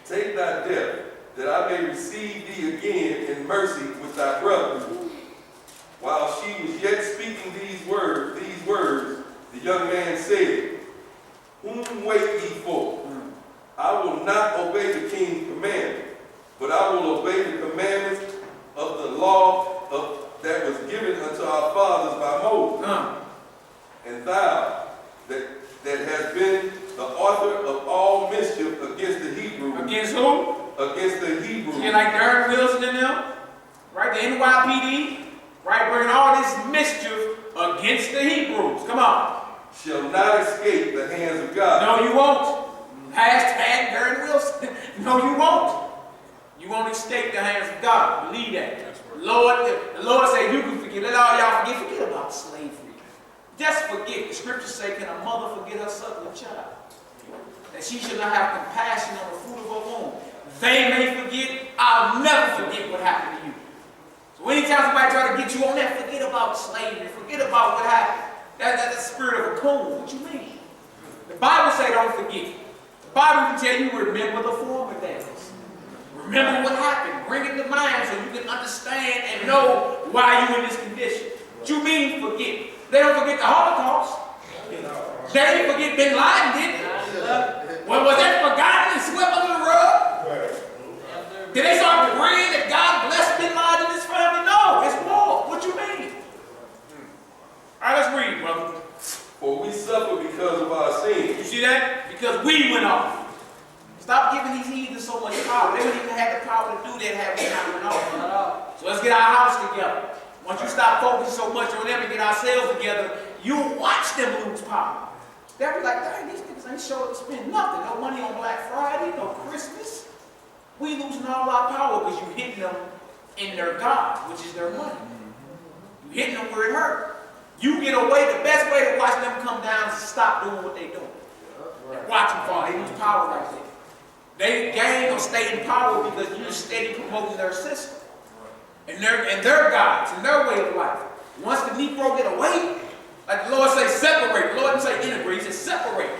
take thy death, that I may receive thee again in mercy with thy brother. While she was yet speaking these words, the young man said, Whom wait ye for? I will not obey the king's commandment, but I will obey the commandments of the law that was given unto our fathers by Moses. And thou, that hast been the author of all mischief against the Hebrews. Against who? Against the Hebrews. You like Darren Wilson and them? Right? The NYPD? Right? Bringing all this mischief against the Hebrews. Come on. Shall not escape the hands of God. No, you won't. Hashtag Darren Wilson. No, you won't. You won't escape the hands of God. Believe that. The Lord said you can forget. Let all y'all forget. Forget about slavery. Just forget. The scriptures say, can a mother forget her suckling child? That she should not have compassion on the fruit of her womb. They may forget. I'll never forget what happened to you. So anytime somebody try to get you on that, forget about slavery. Forget about what happened. That's the spirit of a coon. What you mean? The Bible say don't forget. The Bible can tell you remember the former days. Remember what happened. Bring it to mind so you can understand and know why you're in this condition. What you mean forget? They don't forget the Holocaust. They didn't forget Bin Laden, did they? Well, was that forgotten and swept under the rug? Did they start praying that God blessed Bin Laden and his family? No, it's war. What you mean? All right, let's read, brother. For we suffer because of our sins. You see that? Because we went off. Stop giving these heathens so much power. They wouldn't even have the power to do that had we not went off. So let's get our house together. Once you stop focusing so much on them and get ourselves together, you'll watch them lose power. They'll be like, dang, these niggas ain't showing to spend nothing. No money on Black Friday, no Christmas. We losing all our power because you hitting them in their God, which is their money. You hitting them where it hurt. You get away, the best way to watch them come down is to stop doing what they're doing. Watch them fall. They lose power right there. They gain or stay in power because you're steady promoting their system. And their gods and their way of life. Once the Negro get away, like the Lord say, separate. The Lord didn't say integrate, he said separate.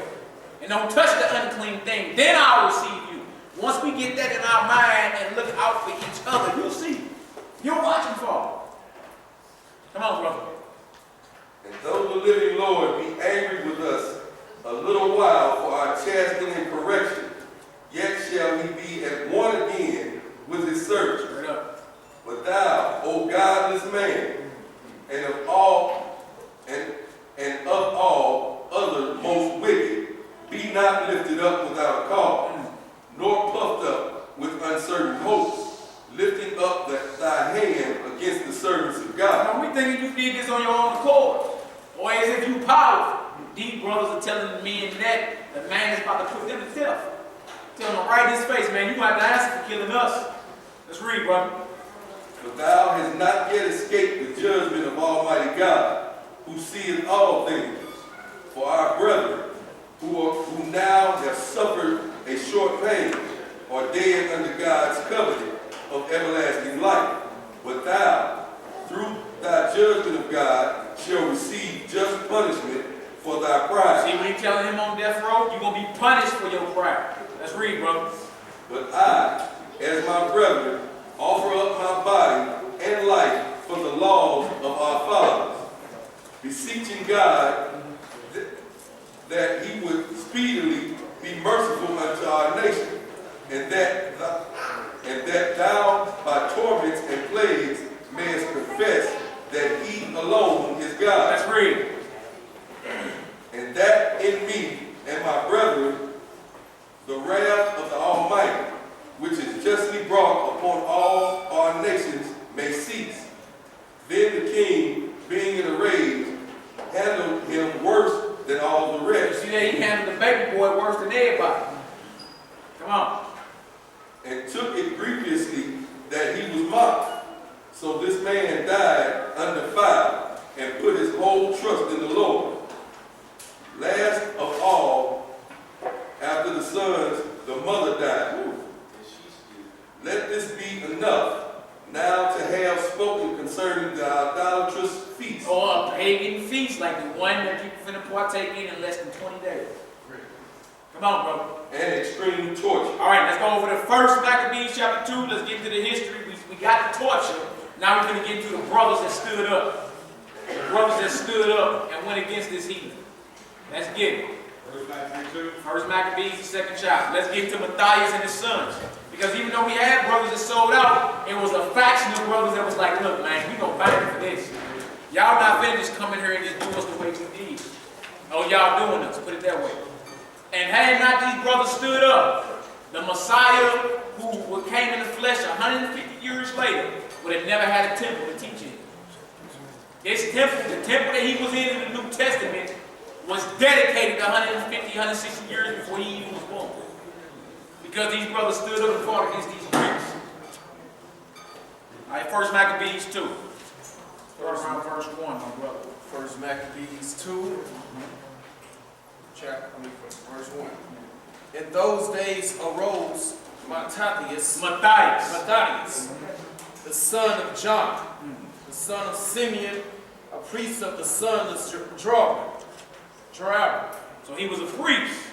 And don't touch the unclean thing. Then I'll receive you. Once we get that in our mind and look out for each other, you'll see. You'll watch them fall. Come on, brother. And though the living Lord be angry with us a little while for our chastening and correction, yet shall we be at one again with his servants. But thou, O godless man, and of all other most wicked, be not lifted up without a cause, nor puffed up with uncertain hopes, lifting up thy hand against the servants of God. Now we thinking you did this on your own accord, or as if you powerful. These brothers are telling the men that the man is about to put them to death. Telling them right in his face, man, you might have to answer for killing us. Let's read, brother. But thou hast not yet escaped the judgment of Almighty God, who seeth all things. For our brethren, who now have suffered a short pain, are dead under God's covenant of everlasting life. But thou, through thy judgment of God, shall receive just punishment for thy pride. See what he's telling him on death row? You're going to be punished for your pride. Let's read, brother. But I, as my brethren, offer up my body and life for the laws of our fathers, beseeching God that he would speedily be merciful unto our nation, and that thou by torments and plagues mayest confess that he alone is God. Let's read. And that in me and my brethren the wrath of the Almighty, which is justly brought upon all our nations, may cease. Then the king, being in a rage, handled him worse than all the rest. You see that he handled the baby boy worse than everybody. Come on. And took it grievously that he was mocked. So this man died undefiled and put his whole trust in the Lord. Last of all, after the sons, the mother died. Let this be enough now to have spoken concerning the idolatrous feast. Or a pagan feast like the one that people finna partake in less than 20 days. Come on, brother. And extreme bring the torch. All right, let's go over the first Maccabees chapter 2. Let's get into the history. We got the torture. Now we're going to get into the brothers that stood up. The brothers that stood up and went against this heathen. Let's get it. First Maccabees, the second chapter. Let's get to Matthias and his sons. Because even though we had brothers that sold out, it was a faction of brothers that was like, look, man, we gonna fight for this. Y'all not finna just come in here and just do us the way we did. Oh, y'all doing us, put it that way. And had not these brothers stood up, the Messiah who came in the flesh 150 years later would have never had a temple to teach in. This temple, the temple that he was in the New Testament, was dedicated to 150, 160 years before he even was born. Because these brothers stood up and fought against these Greeks. All right, First Maccabees 2. Start around verse 1, my brother. First Maccabees 2, verse 1. In those days arose Matthias, the son of John, the son of Simeon, a priest of the son of Joab. So he was a priest.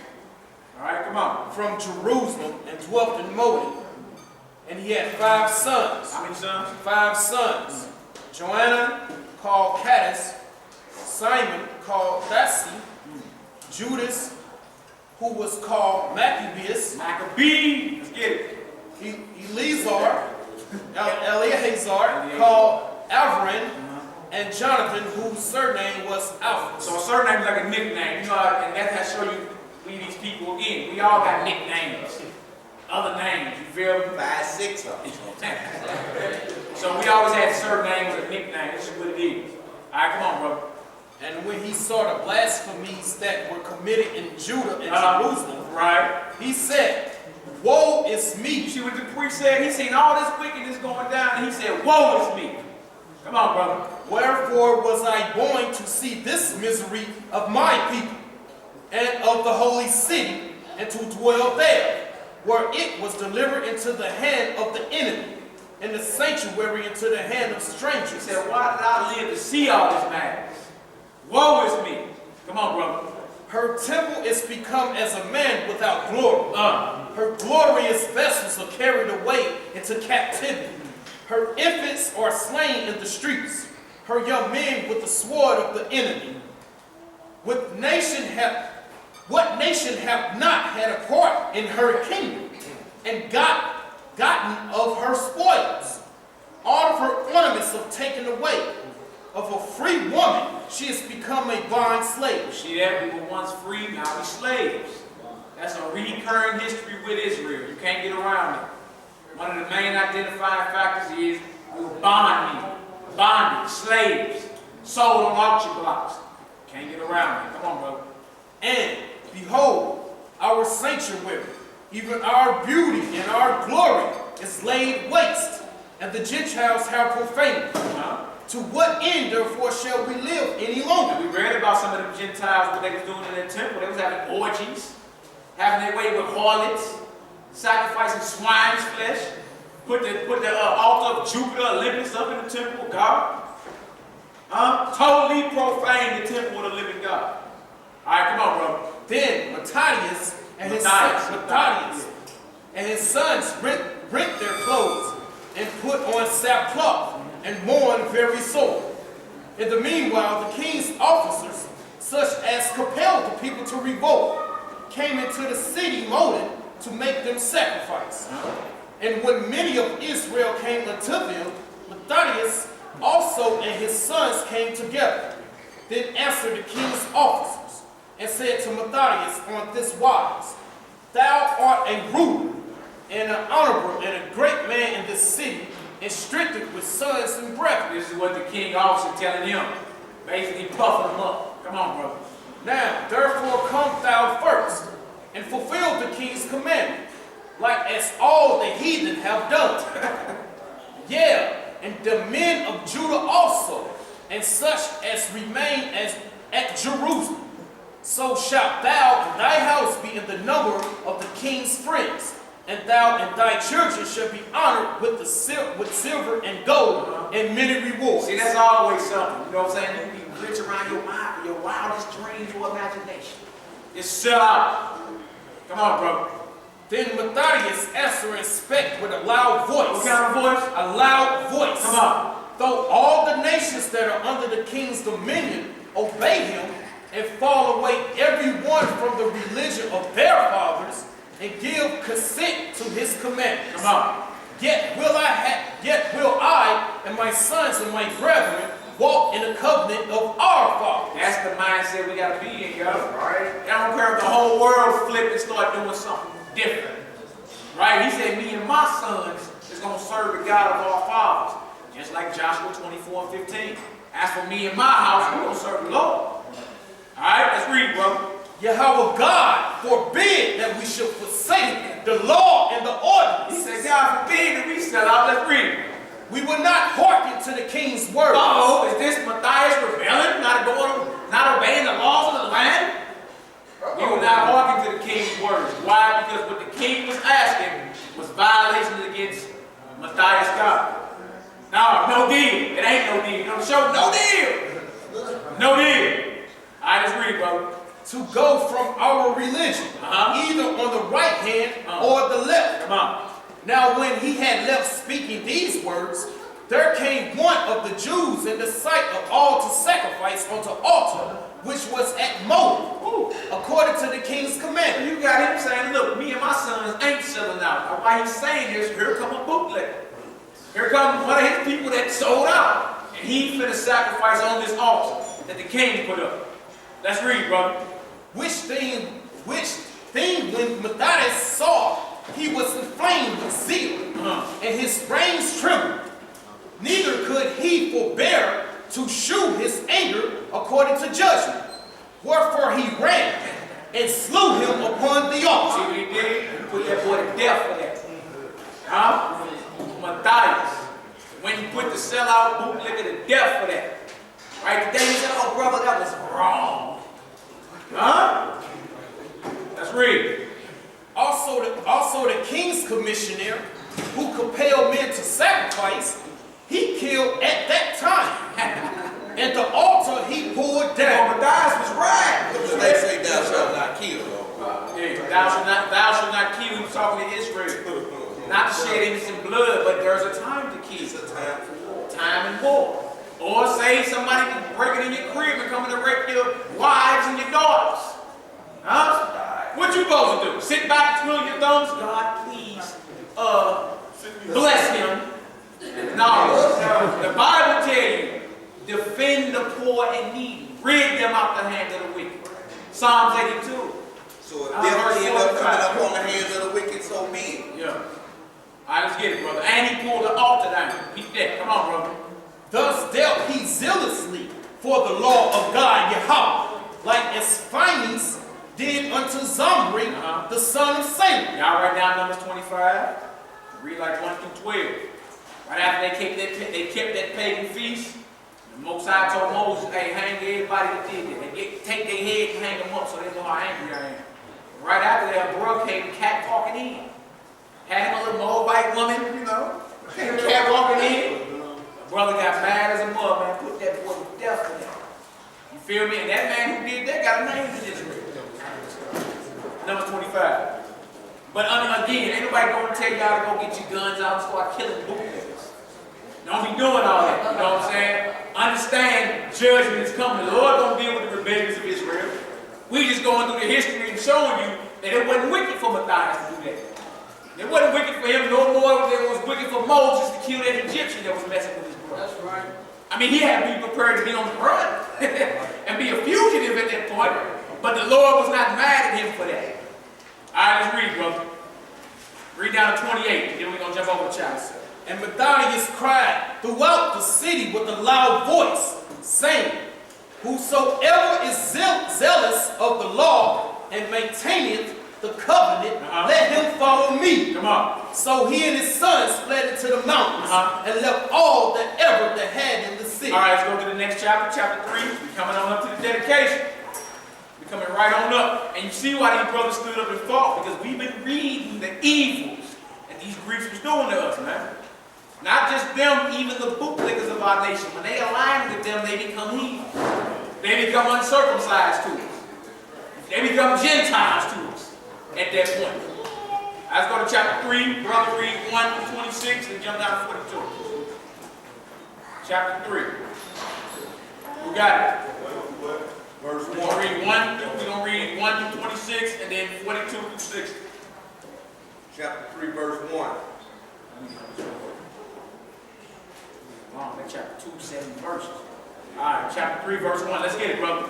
All right, come on. From Jerusalem, and dwelt in Modi. And he had 5 sons. How many sons? 5 sons. Joanna, called Caddis, Simon, called Thassi, Judas, who was called Maccabeus, Let's get it. Eleazar, called Avrin, and Jonathan, whose surname was Alpha. So a surname is like a nickname, you know, and that's how I show you these people again. We all got nicknames, other names. You feel me? 5, 6 of them. So we always had surnames or nicknames. This is what it is. All right, come on, brother. And when he saw the blasphemies that were committed in Judah and Jerusalem, right, he said, "Woe is me!" You see what the priest said? He seen all this wickedness going down, and he said, "Woe is me!" Come on, brother. Wherefore was I born to see this misery of my people and of the holy city, and to dwell there, where it was delivered into the hand of the enemy, and the sanctuary into the hand of strangers. He said, why did I live to see all this madness? Woe is me. Come on, brother. Her temple is become as a man without glory. Her glorious vessels are carried away into captivity. Her infants are slain in the streets. Her young men with the sword of the enemy. What nation hath not had a part in her kingdom, and gotten of her spoils? All of her ornaments are taken away. Of a free woman, she has become a bond slave. See that? We were once free, now we slaves. That's a recurring history with Israel. You can't get around it. One of the main identifying factors is we were bonded, slaves, sold on auction blocks. Can't get around it. Come on, brother. And behold, our sanctuary, even our beauty and our glory, is laid waste, and the Gentiles have profaned it. To what end, therefore, shall we live any longer? We read about some of the Gentiles, what they was doing in their temple. They was having orgies, having their way with harlots, sacrificing swine's flesh, put the altar of Jupiter, Olympus up in the temple of God. Totally profane the temple of the living God. All right, come on, brother. Then Matthias and his sons rent their clothes and put on sackcloth and mourn very sore. In the meanwhile, the king's officers, such as compelled the people to revolt, came into the city molded to make them sacrifice. And when many of Israel came unto them, Matthias also and his sons came together. Then answered the king's officers, and said to Matthias on this wise, Thou art a ruler, and an honorable, and a great man in this city, instructed with sons and brethren. This is what the king officer telling him. Basically puffing him up. Come on, brother. Now, therefore, come thou first, and fulfill the king's commandment, like as all the heathen have done. Yeah, and the men of Judah also, and such as remain as at Jerusalem. So shalt thou and thy house be in the number of the king's friends, and thou and thy children shall be honored with silver and gold and many rewards. See, that's always something. You know what I'm saying? You can be rich around your mind, your wildest dreams or imagination. Just sell out. Come on, brother. Then Matthias answered and spake with a loud voice. What kind of voice? A loud voice. Come on. Though all the nations that are under the king's dominion obey him and fall away every one from the religion of their fathers and give consent to his commandments. Come on. Yet will I and my sons and my brethren walk in the covenant of our fathers. That's the mindset we got to be in, y'all. Right? I don't care if the whole world flip and start doing something different. Right? He said, me and my sons is going to serve the God of our fathers. Just like Joshua 24:15. As for me and my house, we're going to serve the Lord. All right? Let's read, brother. Yahweh God forbid that we should forsake the law and the ordinance. He said, God forbid that we sell out. Let's read. We will not hearken to the king's word. Uh-oh, is this Matthias rebelling, not obeying the laws of the land? We will not hearken to the king's words. Why? Because what the king was asking was violations against Matthias' God. No deal. It ain't no deal. Don't show no deal. No deal. All right, let's read, brother. To go from our religion, either on the right hand or the left. Come on. Now when he had left speaking these words, there came one of the Jews in the sight of all to sacrifice unto altar, which was at Moab, according to the king's commandment. You got him saying, look, me and my sons ain't selling out. Now, why he's saying this, here come a bootlegger. Here comes one of his people that sold out. And he finna sacrifice on this altar that the king put up. Let's read, brother. Which thing when Matthias saw, he was inflamed with zeal, and his reins trembled. Neither could he forbear to shew his anger according to judgment. Wherefore he ran and slew him upon the altar. See what he did? He put that boy to death for that. Matthias. When he put the sellout bootlegger to death for that. Right? Today he said, oh brother, that was wrong. Let's read. Also the king's commissioner, who compelled men to sacrifice, he killed at that time. And the altar he pulled down. Matthias was right. What do they say thou shalt not kill, though? Yeah, thou shalt not kill. He was talking to Israel. Not to shed innocent blood, but there's a time to kill. It's a time for war. Time and war. Or say somebody can break it in your crib and come in to rape your wives and your daughters. What you supposed to do? Sit back, twiddle your thumbs? God, please, bless him. No. The Bible tells you, defend the poor and needy. Rid them out the hand of the wicked. Psalms 82. So if death end up coming up on the hands of the wicked, so be it. Yeah. All right, let's get it, brother. And he pulled the altar down. Beat that. Come on, brother. Thus dealt he zealously for the law of God Yahweh, like as Phinehas did unto Zomri, the son of Salem. Y'all write down Numbers 25. Read like 1 through 12. Right after they kept that pagan feast, the Most High told Moses, hey, hang everybody that did that. Take their head and hang them up so they know how angry I am. Right after that, bro came cat walking in. Had him a little Moabite woman, you know. Came cat walking in. Brother got mad as a mother, man. Put that boy to death for that. You feel me? And that man who did that got a name in Israel. Number 25. But again, ain't nobody going to tell y'all to go get your guns out and start killing bootleggers. Don't be doing all that. You know what I'm saying? Understand judgment is coming. The Lord don't deal with the rebellions of Israel. We just going through the history and showing you that it wasn't wicked for Matthias to do that. It wasn't wicked for him no more than it was wicked for Moses to kill that Egyptian that was messing with his brother. That's right. I mean, he had to be prepared to be on the run and be a fugitive at that point. But the Lord was not mad at him for that. All right, let's read, brother. Read down to 28, and then we're going to jump over to chapter 7. And Matthias cried throughout the city with a loud voice, saying, whosoever is zealous of the law and maintaineth the covenant, let him follow me. Come on. So he and his sons fled into the mountains and left all that ever they had in the city. All right, let's go to the next chapter, chapter 3. We're coming on up to the dedication. We're coming right on up. And you see why these brothers stood up and fought, because we've been reading the evils that these Greeks was doing to us, man. Not just them, even the bootlickers of our nation. When they align with them, they become heathen. They become uncircumcised to us. They become Gentiles to us at that point. Let's go to chapter 3. Brother, read 1 to 26 and jump down to 42. Chapter 3. Who got it? Verse We're going to read 1 to 26 and then 42 to 60. Chapter 3, verse 1. Wrong, that's chapter 2, 7 verses. All right, chapter 3, verse 1. Let's get it, brother.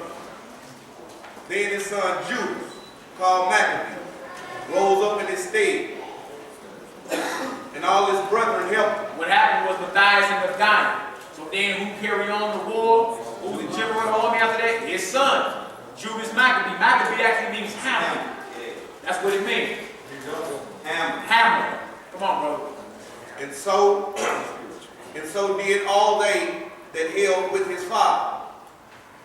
Then his son Judas, called Maccabee, rose up in his stead, and all his brethren helped him. What happened was Matthias ended up dying. So then who carried on the war? Who was the general of the army after that? His son, Judas Maccabee. Maccabee actually means hammer. That's what it means. Hammer. Come on, brother. And so did all they that held with his father.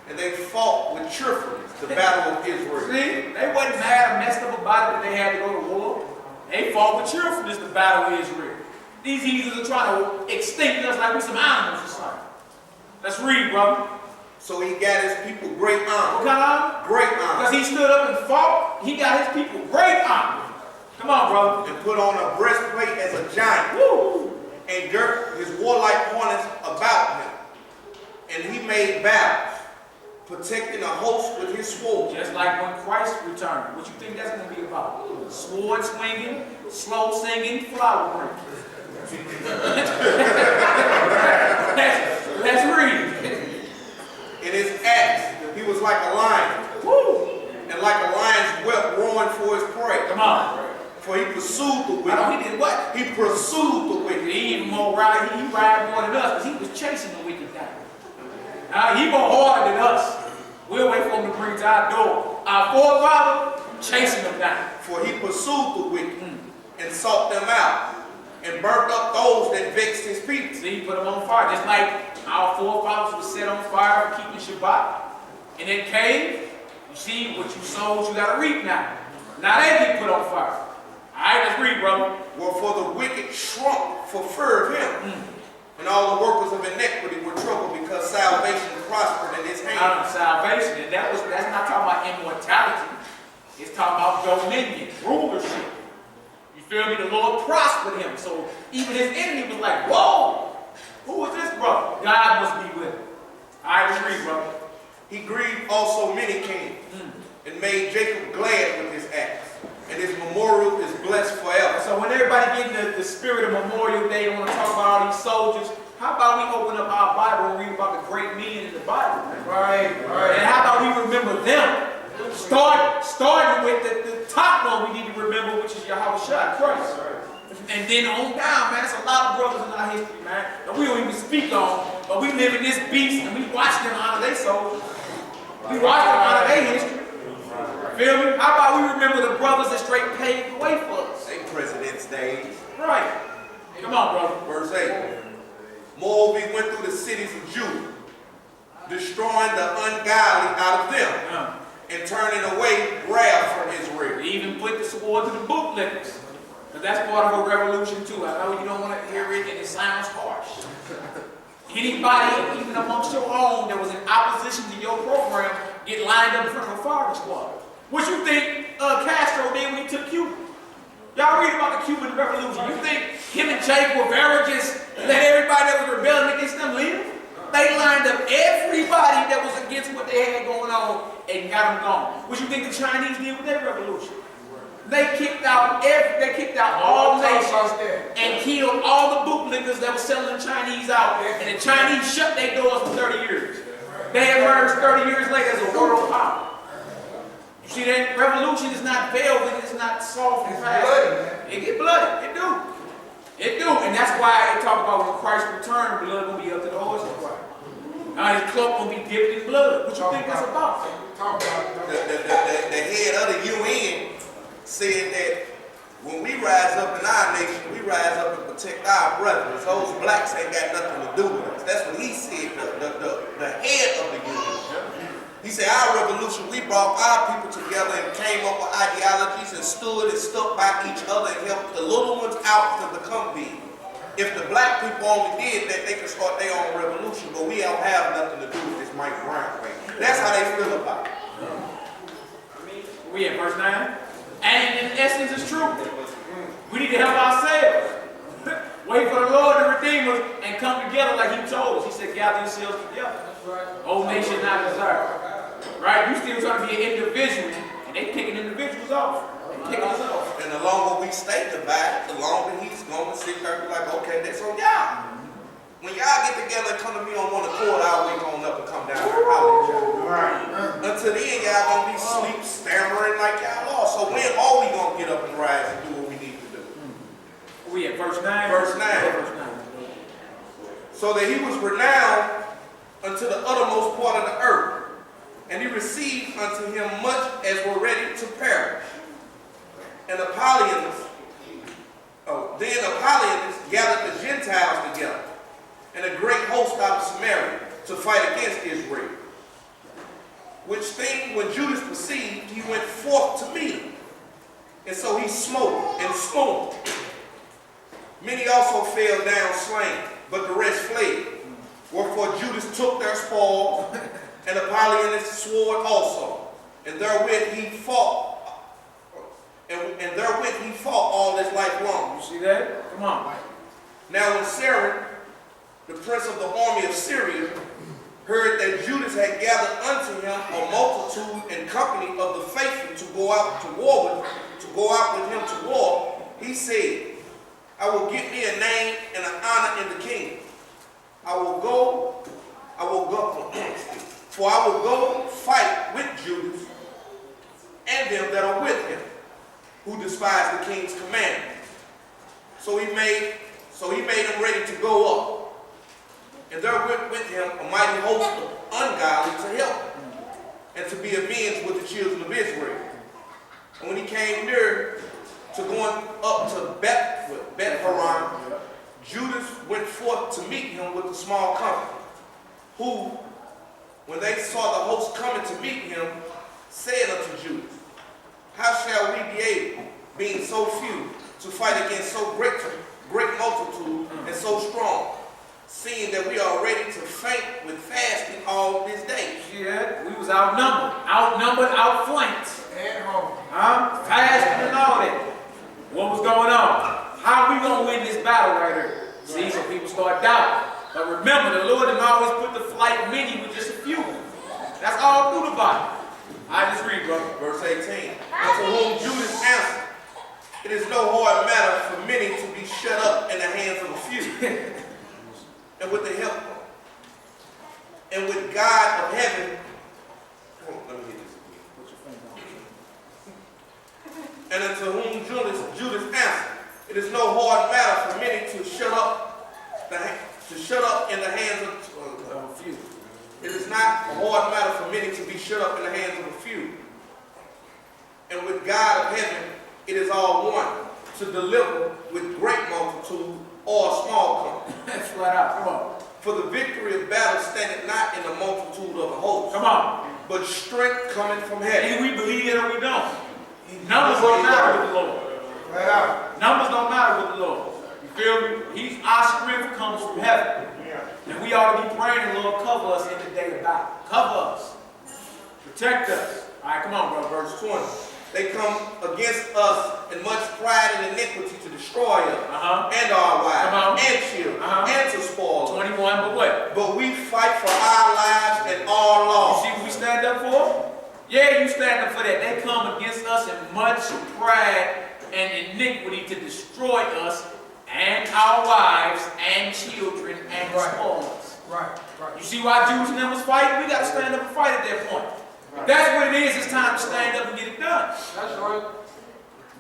And they fought with cheerfulness the battle of Israel. See, they wasn't mad or messed up about it that they had to go to war. They fought with cheerfulness the battle of Israel. These heathens are trying to extinct us like we're some animals or something. Let's read, brother. So he got his people great honor. What kind of honor? Great Because honor. he stood up and fought, he got his people great honor. Come on, brother. And put on a breastplate as a giant. Woo! And girt his warlike harness about him. And he made battles, protecting a host with his sword. Just like when Christ returned. What you think that's going to be about? Sword swinging, slow singing, flower breaking. Let's read. In his acts, he was like a lion. Woo! And like a lion's whelp roaring for his prey. Come on. For he pursued the I wicked. know he did what? He pursued the wicked. He even more ride. He ride more than us because he was chasing the wicked down. He more harder than us. We'll wait for him to bring to our door. Our forefather chasing them down. For he pursued the wicked and sought them out and burnt up those that vexed his people. See, he put them on fire. Just like our forefathers were set on fire for keeping Shabbat. In that cave, you see what you sowed, you got to reap now. Now they get put on fire. All right, let's read, brother. Wherefore the wicked shrunk for fear of him. And all the workers of iniquity were troubled because salvation prospered in his hand. Out of salvation, and that's not talking about immortality. It's talking about dominion, rulership. You feel me? The Lord prospered him. So even his enemy was like, whoa, who is this brother? God must be with him. All right, let's read, brother. He grieved also many kings and made Jacob glad with his acts. And his memorial is blessed forever. So when everybody get the spirit of Memorial Day, they want to talk about all these soldiers, how about we open up our Bible and read about the great men in the Bible? Right. And how about we remember them? Starting with the top one we need to remember, which is Yahweh Shai, Christ. And then on down, man, there's a lot of brothers in our history, man, that we don't even speak on, but we live in this beast and we watch them honor their souls. We watch them honor their history. Feel me? How about we remember the brothers that straight paved the way for us? They President's days. Right. Come on, brother. Verse 8. Moreover, he went through the cities of Judah, destroying the ungodly out of them, and turning away wrath from Israel. He even put the sword to the bootlickers. But that's part of a revolution too. I know you don't want to hear it and it sounds harsh. Anybody, even amongst your own, that was in opposition to your program, get lined up in front of a firing squad. What you think Castro did when he took Cuba? Y'all read about the Cuban Revolution. You think him and Che Guevara just let everybody that was rebelling against them live? They lined up everybody that was against what they had going on and got them gone. What you think the Chinese did with their revolution? They kicked out all nations and killed all the bootlickers that were selling the Chinese out. And the Chinese shut their doors for 30 years. They emerged 30 years later as a world power. You see that revolution is not velvet, it's not soft and fast. It get bloody, it do. It do, and that's why they talk about when Christ returned, blood will be up to the horse of Christ. Now his cloak will be dipped in blood. What you think that's about? The head of the UN said that when we rise up in our nation, we rise up and protect our brothers. Those blacks ain't got nothing to do with us. That's what he said, the head of the UN. He said, our revolution, we brought our people together and came up with ideologies and stood and stuck by each other and helped the little ones out to become big. If the black people only did that, they could start their own revolution, but we don't have nothing to do with this Mike Brown thing. That's how they feel about it. We at verse 9. And in essence, it's true. We need to help ourselves. Wait for the Lord to redeem us and come together like He told us. He said, gather yourselves together. Old nation not deserved. Right? You still trying to be an individual, and they kicking individuals off. They kicking us off. And the longer we stay divided, the longer he's going to sit there and be like, okay, that's on y'all. When y'all get together and come to me on one accord, I'll wake on up and come down here and holler at y'all. Right. Until then, y'all going to be sleep, stammering like y'all are. So when are we going to get up and rise and do what we need to do? We at verse 9? Verse 9. Verse 9. So that he was renowned unto the uttermost part of the earth, and he received unto him much as were ready to perish. And then Apollonius gathered the Gentiles together, and a great host out of Samaria, to fight against Israel. Which thing, when Judas perceived, he went forth to meet him. And so he smote and slew. Many also fell down slain, but the rest fled. Wherefore Judas took their spoil, and Apollonius sword also. And therewith he fought. And therewith he fought all his life long. You see that? Come on. Now when Sarah, the prince of the army of Syria, heard that Judas had gathered unto him a multitude and company of the faithful to go out with him to war, he said, I will get me a name and an honor in the kingdom. For I will go fight with Judas and them that are with him, who despise the king's commandments. So he made him ready to go up. And there went with him a mighty host of ungodly to help him, and to be avenged with the children of Israel. And when he came near to going up to Beth-Horon, Judas went forth to meet him with a small company, who, when they saw the host coming to meet him, said unto Judas, how shall we be able, being so few, to fight against so great multitude and so strong, seeing that we are ready to faint with fasting all this day? Yeah, we was outnumbered, outflanked. And home. Fasting and all that. What was going on? How are we going to win this battle right here? See, some people start doubting. But remember, the Lord didn't always put to flight many with just a few. That's all through the Bible. I just read, brother. Verse 18. Unto whom Judas answered, it is no hard matter for many to be shut up in the hands of a few. And with the help, and with God of heaven, let me hit this again. And unto whom Judas answered, it is no hard matter for many to shut up in the hands of a few. It is not a hard matter for many to be shut up in the hands of a few. And with God of heaven, it is all one, to deliver with great multitude or a small company. That's flat out. Come on. For the victory of battle standeth not in the multitude of the host. Come on. But strength coming from heaven. Either we believe it or we don't. Numbers don't matter with the Lord. Flat out. Numbers don't matter with the Lord. You feel me? Our strength comes from heaven. And we ought to be praying the Lord cover us in the day of battle. Cover us. Protect us. All right, come on, bro. Verse 20. They come against us in much pride and iniquity to destroy us, and our wives, and children, and to spoil us. 21, but what? But we fight for our lives and our laws. You see what we stand up for? Yeah, you stand up for that. They come against us in much pride and iniquity to destroy us and our wives and children and spoil us. Right. You see why Jews and them was fighting? We got to stand up and fight at that point. If that's what it is, it's time to stand up and get it done. That's right.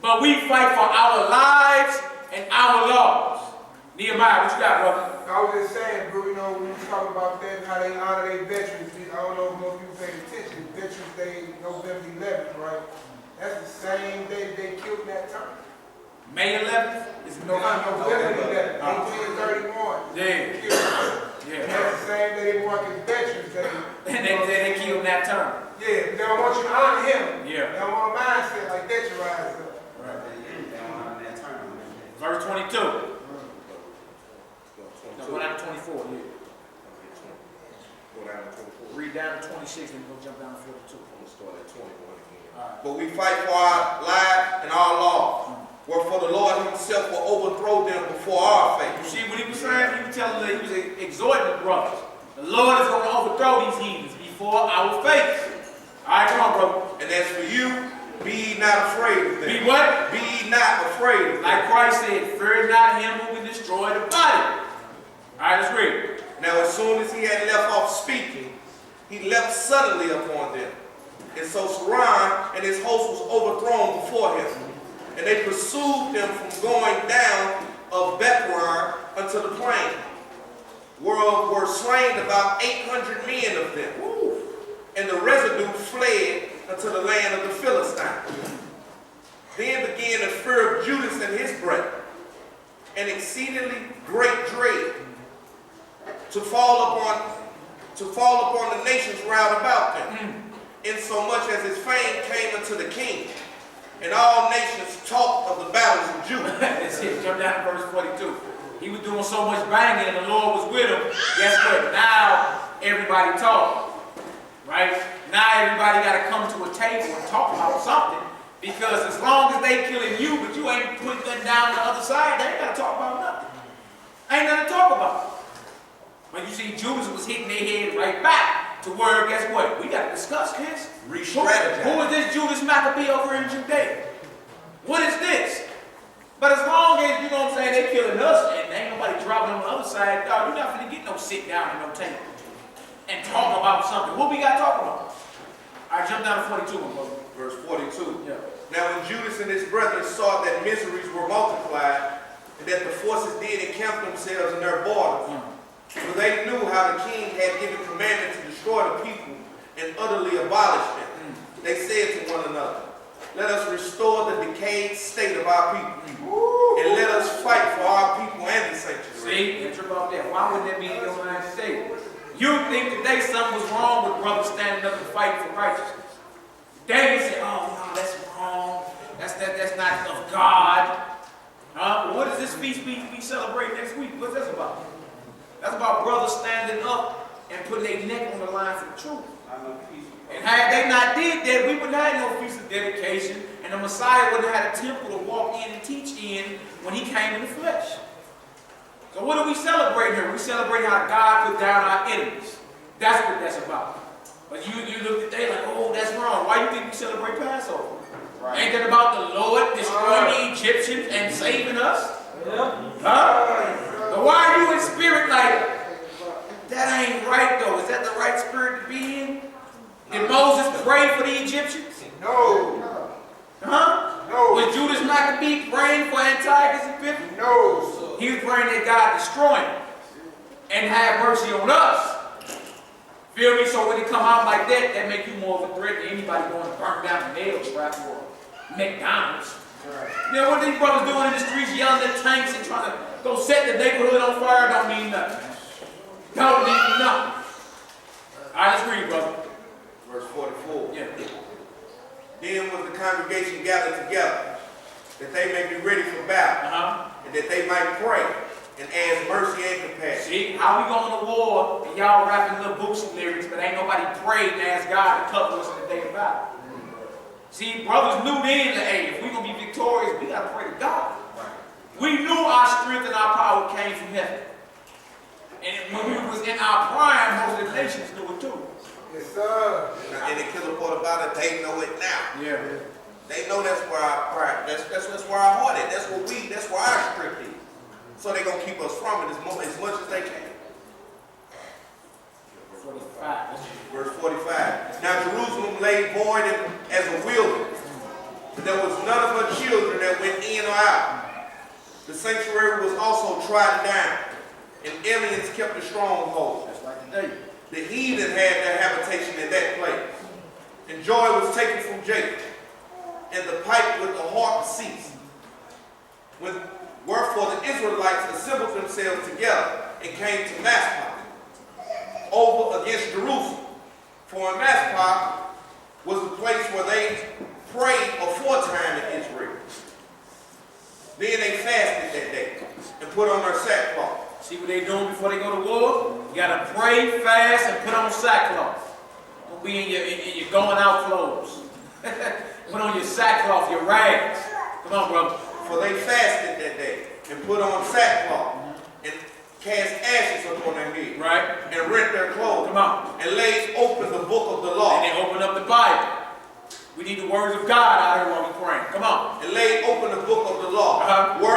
But we fight for our lives and our laws. Nehemiah, what you got, brother? I was just saying, bro, you know, when we talk about that, how they honor their veterans, I don't know if most people pay attention. Veterans Day, November 11th, right? That's the same day they killed that time. May 11th is November 11th, 1831. Yeah. And that's the same day they mark as Veterans Day. And they killed that term. Yeah, but they don't want you to honor him. Yeah. They don't want a mindset like that to rise up. Right. Verse 22. No, go down to 24. Yeah. Go down to 24. Read down to 26, then we'll jump down to 42. I'm going to start at 21 again. Right. But we fight for our lives and our laws. wherefore the Lord himself will overthrow them before our You face. see what he was saying? He was telling them, he was exhorting the brothers. The Lord is going to overthrow these heathens before our face. All right, come on, brother. And as for you, be ye not afraid of them. Be what? Be ye not afraid of them. Like Christ said, fear not him who can destroy the body. All right, let's read. Now as soon as he had left off speaking, he leapt suddenly upon them. And so Saran and his host was overthrown before him. And they pursued them from going down of Bethrar unto the plain, whereof were slain about 800 men of them. And the residue fled unto the land of the Philistines. Then began the fear of Judas and his brethren, an exceedingly great dread, to fall upon the nations round about them, insomuch as his fame came unto the king, and all nations talked of the battles of Judah. That's it. Jump down to verse 42. He was doing so much banging and the Lord was with him. Guess what? Now everybody talk. Right? Now everybody got to come to a table and talk about something. Because as long as they killing you, but you ain't putting them down on the other side, they ain't got to talk about nothing. Ain't nothing to talk about. But you see, Judas was hitting their head right back to where, guess what? We got to discuss this. Re-strategize. Who is this Judas Maccabee over in Judea? What is this? But as long as, you know what I'm saying, they killing us and ain't nobody dropping on the other side, dog, you're not going to get no sit down and no table and talk about something. What we got to talk about? All right, jump down to 42, my brother. Verse 42. Yeah. Now when Judas and his brethren saw that miseries were multiplied, and that the forces did encamp themselves in their borders, for they knew how the king had given commandment to destroy the people and utterly abolish them, they said to one another, let us restore the decayed state of our people, and let us fight for our people and the sanctuary. See, think about that. Why would that be in your mind today? You think today something was wrong with brothers standing up and fighting for righteousness. David said, oh, no, that's wrong. That's not of God. But what is this feast we celebrate next week? What's that about? That's about brothers standing up and putting their neck on the line for the truth. And had they not did that, we wouldn't have had no feast of dedication, and the Messiah wouldn't have had a temple to walk in and teach in when he came in the flesh. So what do we celebrate here? We celebrate how God put down our enemies. That's what that's about. But you look at they like, oh, that's wrong. Why you think we celebrate Passover? Right. Ain't that about the Lord destroying the Egyptians and saving us? Yeah. Huh? But why are you in spirit like, that ain't right though? Is that the right spirit to be in? Did Moses pray for the Egyptians? No. Huh? No. Was Judas Maccabee praying for Antiochus Epiphanes? No. He was praying that God destroy him and have mercy on us. Feel me? So when it come out like that, that make you more of a threat than anybody going to burn down a nail trap or McDonald's. Right. You know what these brothers doing in the streets, yelling at tanks and trying to go set the neighborhood on fire don't mean nothing. Don't mean nothing. All right, let's read, brother. Verse 44. Yeah. Then was the congregation gathered together, that they may be ready for battle, and that they might pray and ask mercy and compassion. See, how we going to war and y'all rapping little books and lyrics, but ain't nobody prayed and asked God to cover us in the day of battle. See, brothers knew then that, hey, if we're going to be victorious, we got to pray to God. We knew our strength and our power came from heaven. And when we was in our prime, most of the nations knew it too. Yes, sir. And the killer part about it, they know it now. Yeah. They know that's where our pride, that's where our heart is. That's where our strength is. So they're going to keep us from it as much as they can. 45. Verse 45. Now Jerusalem lay void as a wilderness. There was none of her children that went in or out. The sanctuary was also trodden down, and aliens kept a stronghold. That's like today. The heathen had their habitation in that place. And joy was taken from Jacob, and the pipe with the harp ceased. Wherefore the Israelites assembled themselves together and came to Mizpah, over against Jerusalem. For in Mizpah was the place where they prayed aforetime in Israel. Then they fasted that day and put on their sackcloth. See what they doing before they go to war? You got to pray, fast, and put on sackcloth. Don't be in your going out clothes. Put on your sackcloth, your rags. Come on, brother. For they fasted that day, and put on sackcloth, and cast ashes upon their head, Right? and rent their clothes, Come on. and laid open the book of the law, And they open up the Bible. We need the words of God out here while we praying. Come on. and laid open the book of the law, Uh-huh. word